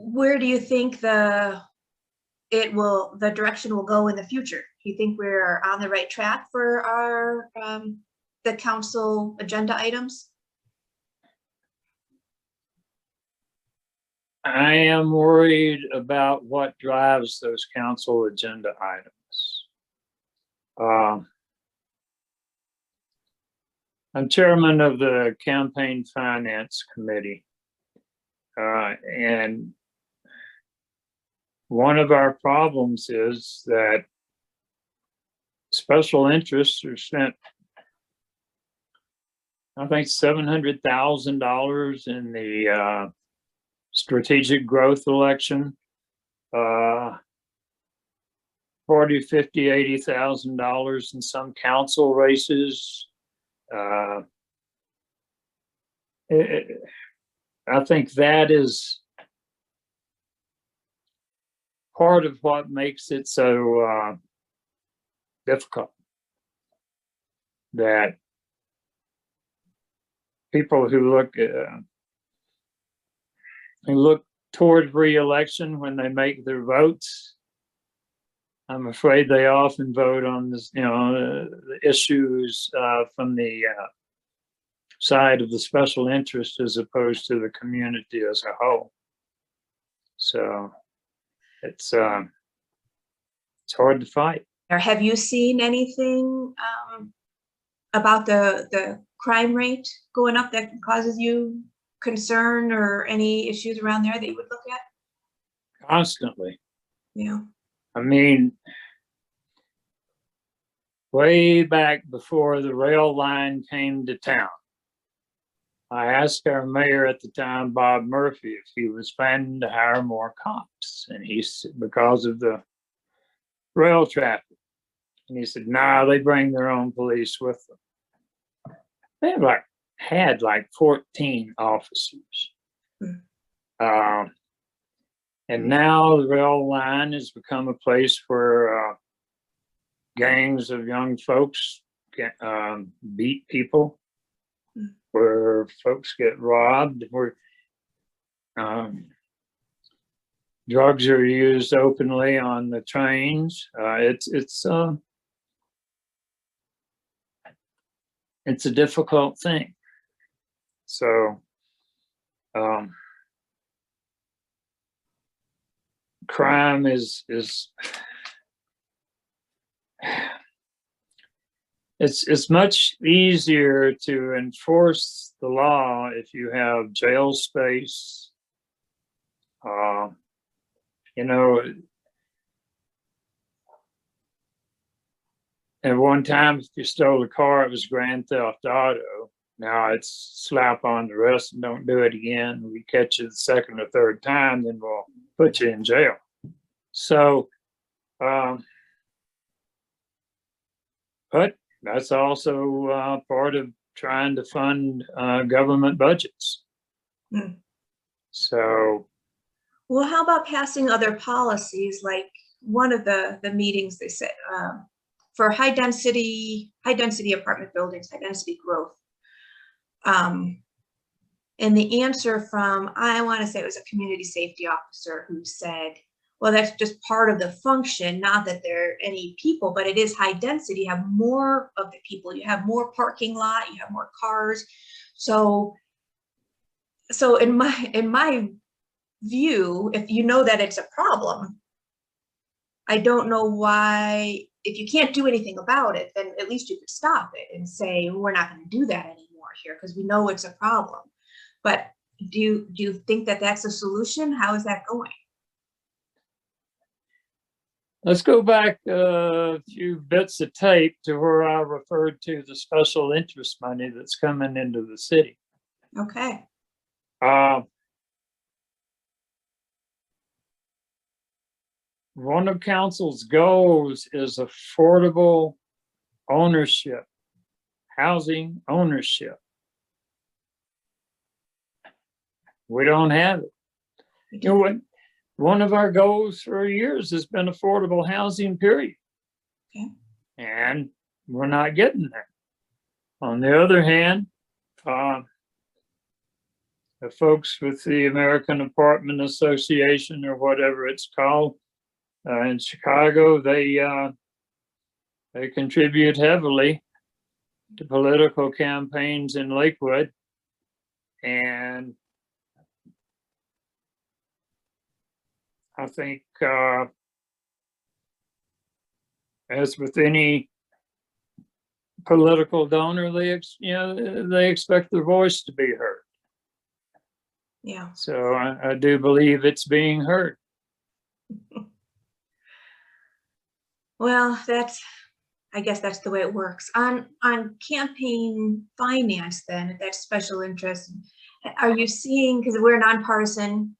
where do you think the direction will go in the future? Do you think we're on the right track for our the council agenda items? I am worried about what drives those council agenda items. I'm chairman of the Campaign Finance Committee, and one of our problems is that special interests are spent, I think, $700,000 in the strategic growth election, $40,000, $50,000, $80,000 in some council races. I think that is part of what makes it so difficult, that people who look toward re-election when they make their votes, I'm afraid they often vote on this, the issues from the side of the special interest as opposed to the community as a whole. So it's hard to fight. Or have you seen anything about the crime rate going up that causes you concern, or any issues around there that you would look at? Constantly. Yeah. I mean, way back before the rail line came to town, I asked our mayor at the time, Bob Murphy, if he was planning to hire more cops, and he said, because of the rail traffic. And he said, nah, they bring their own police with them. They had like 14 officers. And now the rail line has become a place where gangs of young folks beat people, where folks get robbed, where drugs are used openly on the trains. It's a difficult thing. So crime is it's much easier to enforce the law if you have jail space. At one time, if you stole a car, it was grand theft auto. Now it's slap on the wrist and don't do it again. We catch you the second or third time, then we'll put you in jail. So, but that's also part of trying to fund government budgets. So, well, how about passing other policies? Like one of the meetings, they said for high density apartment buildings, high density growth. And the answer from, I want to say it was a community safety officer who said, well, that's just part of the function, not that there are any people, but it is high density. You have more of the people, you have more parking lot, you have more cars. So in my view, if you know that it's a problem, I don't know why, if you can't do anything about it, then at least you could stop it and say, we're not going to do that anymore here because we know it's a problem. But do you think that that's a solution? How is that going? Let's go back a few bits of tape to where I referred to the special interest money that's coming into the city. Okay. One of council's goals is affordable ownership, housing ownership. We don't have it. You know what? One of our goals for years has been affordable housing, period. Okay. And we're not getting there. On the other hand, the folks with the American Apartment Association or whatever it's called in Chicago, they contribute heavily to political campaigns in Lakewood. And I think, as with any political donor, they expect their voice to be heard. Yeah. So I do believe it's being heard. Well, I guess that's the way it works. On campaign finance, then, if that's special interest, are you seeing, because we're a nonpartisan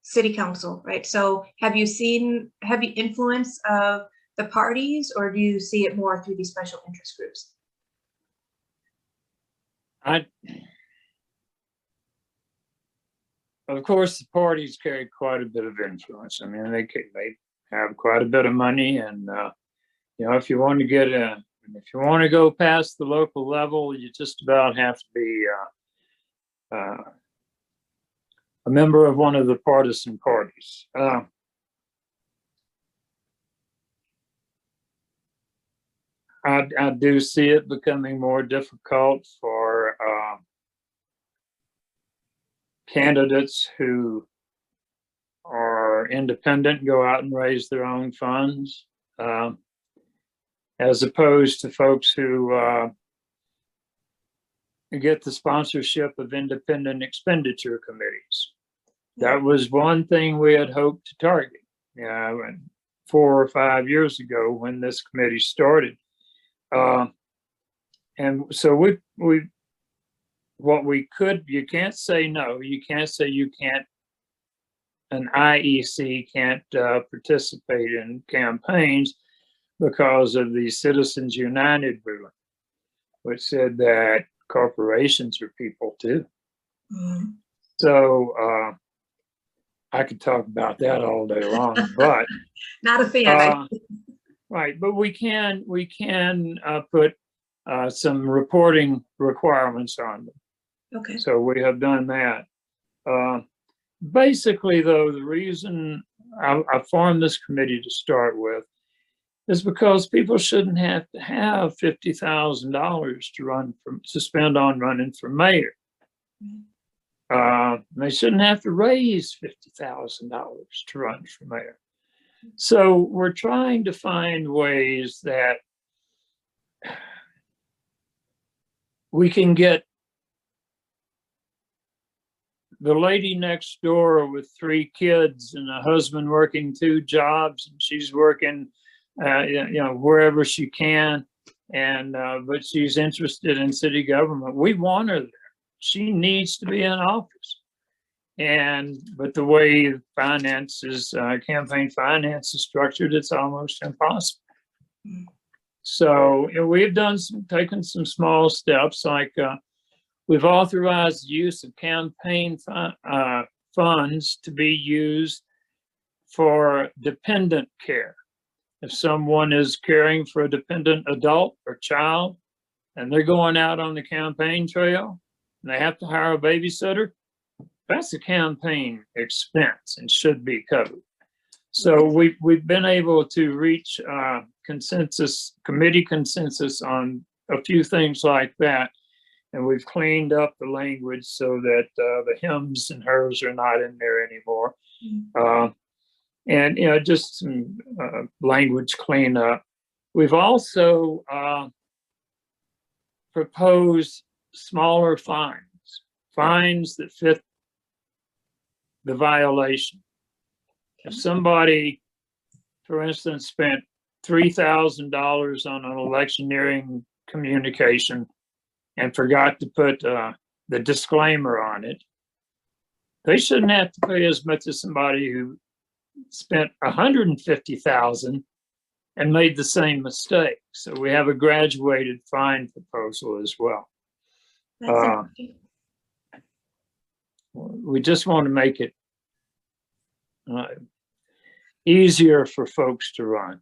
city council, right? So have you seen heavy influence of the parties, or do you see it more through these special interest groups? Of course, the parties carry quite a bit of influence. I mean, they have quite a bit of money, and if you want to go past the local level, you just about have to be a member of one of the partisan parties. I do see it becoming more difficult for candidates who are independent, go out and raise their own funds, as opposed to folks who get the sponsorship of independent expenditure committees. That was one thing we had hoped to target 4 or 5 years ago when this committee started. And so you can't say no. You can't say an IEC can't participate in campaigns because of the Citizens United ruling, which said that corporations are people too. Mm-hmm. So I could talk about that all day long, but not a fan. Right, but we can put some reporting requirements on them. Okay. So we have done that. Basically, though, the reason I formed this committee to start with is because people shouldn't have to have $50,000 to spend on running for mayor. They shouldn't have to raise $50,000 to run for mayor. So we're trying to find ways that we can get the lady next door with 3 kids and a husband working 2 jobs, and she's working, wherever she can, and but she's interested in city government. We want her there. She needs to be in office. But the way campaign finance is structured, it's almost impossible. So we've taken some small steps, like we've authorized the use of campaign funds to be used for dependent care. If someone is caring for a dependent adult or child, and they're going out on the campaign trail, and they have to hire a babysitter, that's a campaign expense and should be covered. So we've been able to reach committee consensus on a few things like that, and we've cleaned up the language so that the hims and hers are not in there anymore. And just some language cleanup. We've also proposed smaller fines that fit the violation. If somebody, for instance, spent $3,000 on an electioneering communication and forgot to put the disclaimer on it, they shouldn't have to pay as much as somebody who spent $150,000 and made the same mistake. So we have a graduated fine proposal as well. We just want to make it easier for folks to run.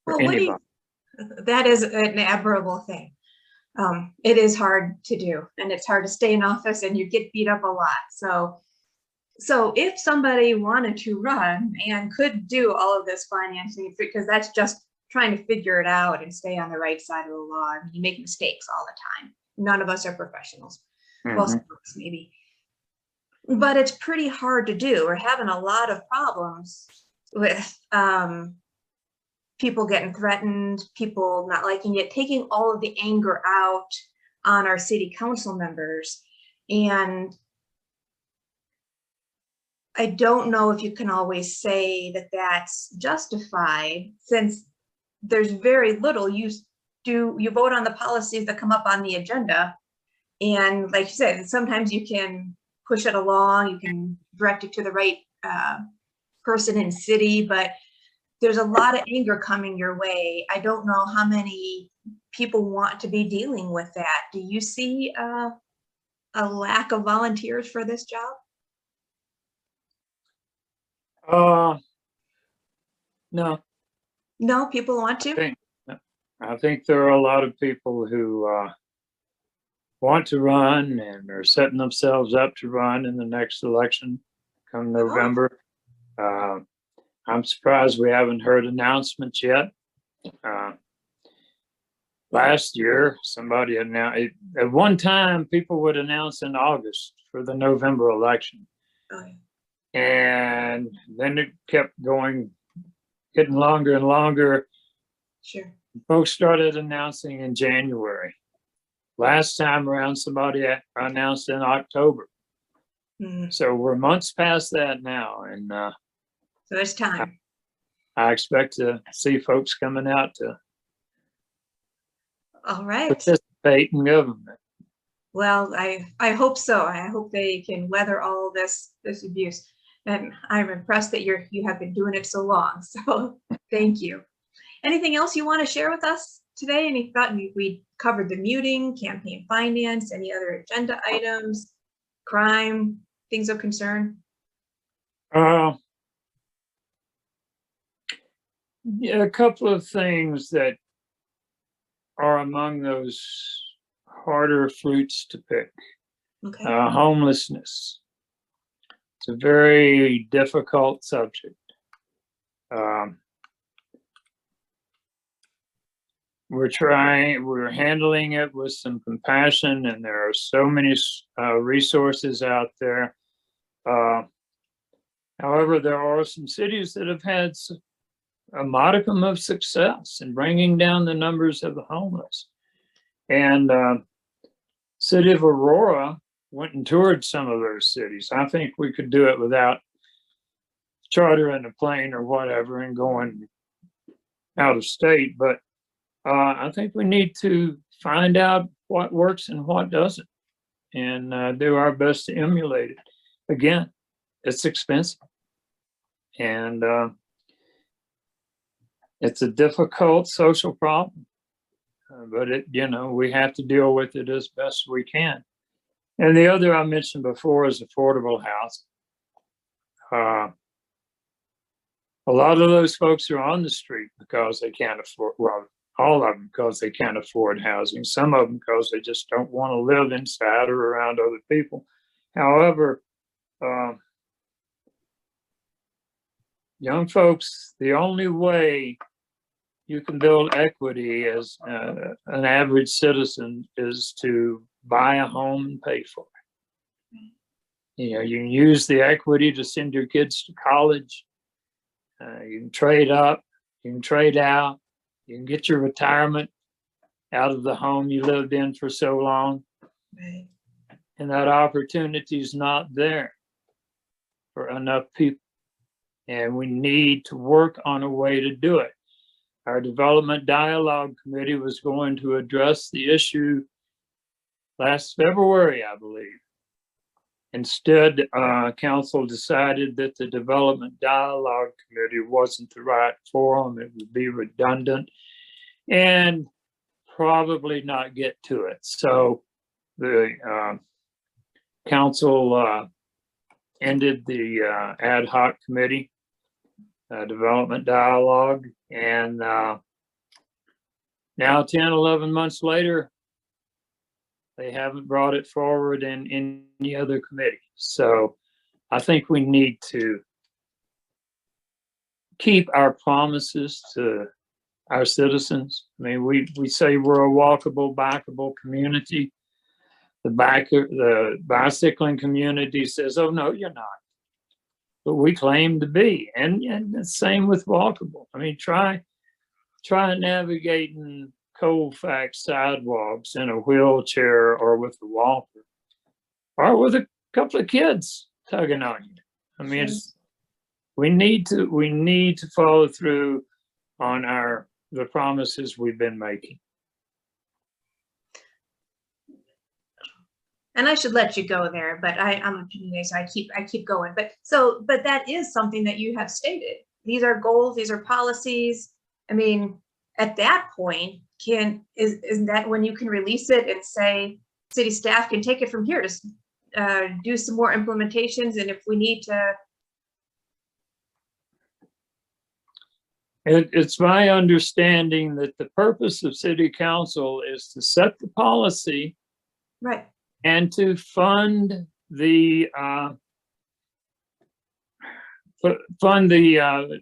Well, that is an admirable thing. It is hard to do, and it's hard to stay in office, and you get beat up a lot. So if somebody wanted to run and could do all of this financing, because that's just trying to figure it out and stay on the right side of the law. I mean, you make mistakes all the time. None of us are professionals. Well, some of us maybe. But it's pretty hard to do. We're having a lot of problems with people getting threatened, people not liking it, taking all of the anger out on our city council members. And I don't know if you can always say that that's justified, since there's very little you vote on the policies that come up on the agenda. And like you said, sometimes you can push it along, you can direct it to the right person in city, but there's a lot of anger coming your way. I don't know how many people want to be dealing with that. Do you see a lack of volunteers for this job? No. No, people want to? I think there are a lot of people who want to run and are setting themselves up to run in the next election come November. I'm surprised we haven't heard announcements yet. Last year, somebody announced, at one time, people would announce in August for the November election. Okay. And then it kept going, getting longer and longer. Sure. Folks started announcing in January. Last time around, somebody announced in October. So we're months past that now. And so it's time. I expect to see folks coming out to participate in government. Well, I hope so. I hope they can weather all of this abuse. And I'm impressed that you have been doing it so long. So thank you. Anything else you want to share with us today? Any thought? We covered the muting, campaign finance, any other agenda items, crime, things of concern? Yeah, a couple of things that are among those harder fruits to pick. Okay. Homelessness. It's a very difficult subject. We're handling it with some compassion, and there are so many resources out there. However, there are some cities that have had a modicum of success in bringing down the numbers of the homeless. And city of Aurora went and toured some of those cities. I think we could do it without chartering a plane or whatever and going out of state, but I think we need to find out what works and what doesn't, and do our best to emulate it. Again, it's expensive, and it's a difficult social problem, but we have to deal with it as best we can. And the other I mentioned before is affordable housing. A lot of those folks are on the street because they can't afford, well, all of them because they can't afford housing. Some of them because they just don't want to live inside or around other people. However, young folks, the only way you can build equity as an average citizen is to buy a home and pay for it. You can use the equity to send your kids to college. You can trade up, you can trade out, you can get your retirement out of the home you lived in for so long. Right. And that opportunity is not there for enough people. And we need to work on a way to do it. Our Development Dialogue Committee was going to address the issue last February, I believe. Instead, council decided that the Development Dialogue Committee wasn't the right forum. It would be redundant and probably not get to it. So the council ended the ad hoc committee, Development Dialogue, and now 10, 11 months later, They haven't brought it forward in any other committee. So I think we need to keep our promises to our citizens. I mean, we say we're a walkable, bikeable community. The bicycling community says, oh, no, you're not. But we claim to be. And the same with walkable. I mean, try navigating Colfax sidewalks in a wheelchair or with a walker or with a couple of kids tugging on you. I mean, we need to follow through on the promises we've been making. And I should let you go there, but I'm a community, so I keep going. But that is something that you have stated. These are goals, these are policies. I mean, at that point, isn't that when you can release it and say city staff can take it from here to do some more implementations, and if we need to. It's my understanding that the purpose of city council is to set the policy, Right, and to fund the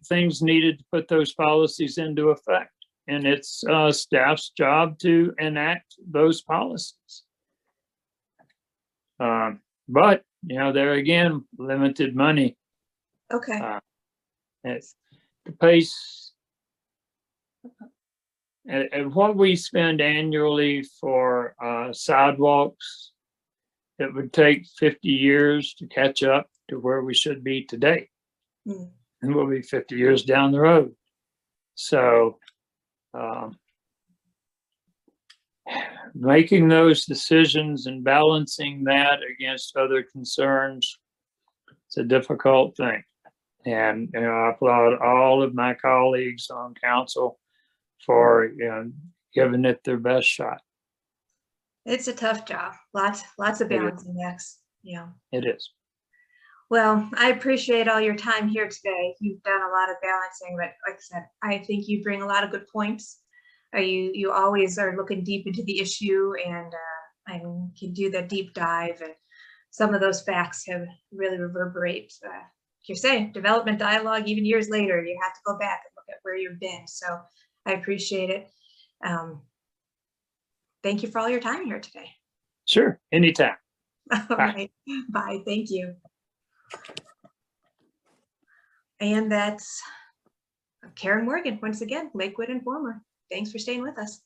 things needed to put those policies into effect. And it's staff's job to enact those policies. But, you know, there again, limited money. okay, It's the pace. And what we spend annually for sidewalks, it would take 50 years to catch up to where we should be today. And we'll be 50 years down the road. So making those decisions and balancing that against other concerns, it's a difficult thing. And you know, I applaud all of my colleagues on council for giving it their best shot. it's a tough job. Lots of balancing acts. Yeah, It is. Well, I appreciate all your time here today. You've done a lot of balancing, but like I said, I think you bring a lot of good points. You always are looking deep into the issue and can do the deep dive, and some of those facts have really reverberate. You're saying development dialogue, even years later, you have to go back and look at where you've been. So I appreciate it. Thank you for all your time here today. Sure, anytime. All right, bye. Thank you. And that's Karen Morgan, once again, Lakewood Informer. Thanks for staying with us.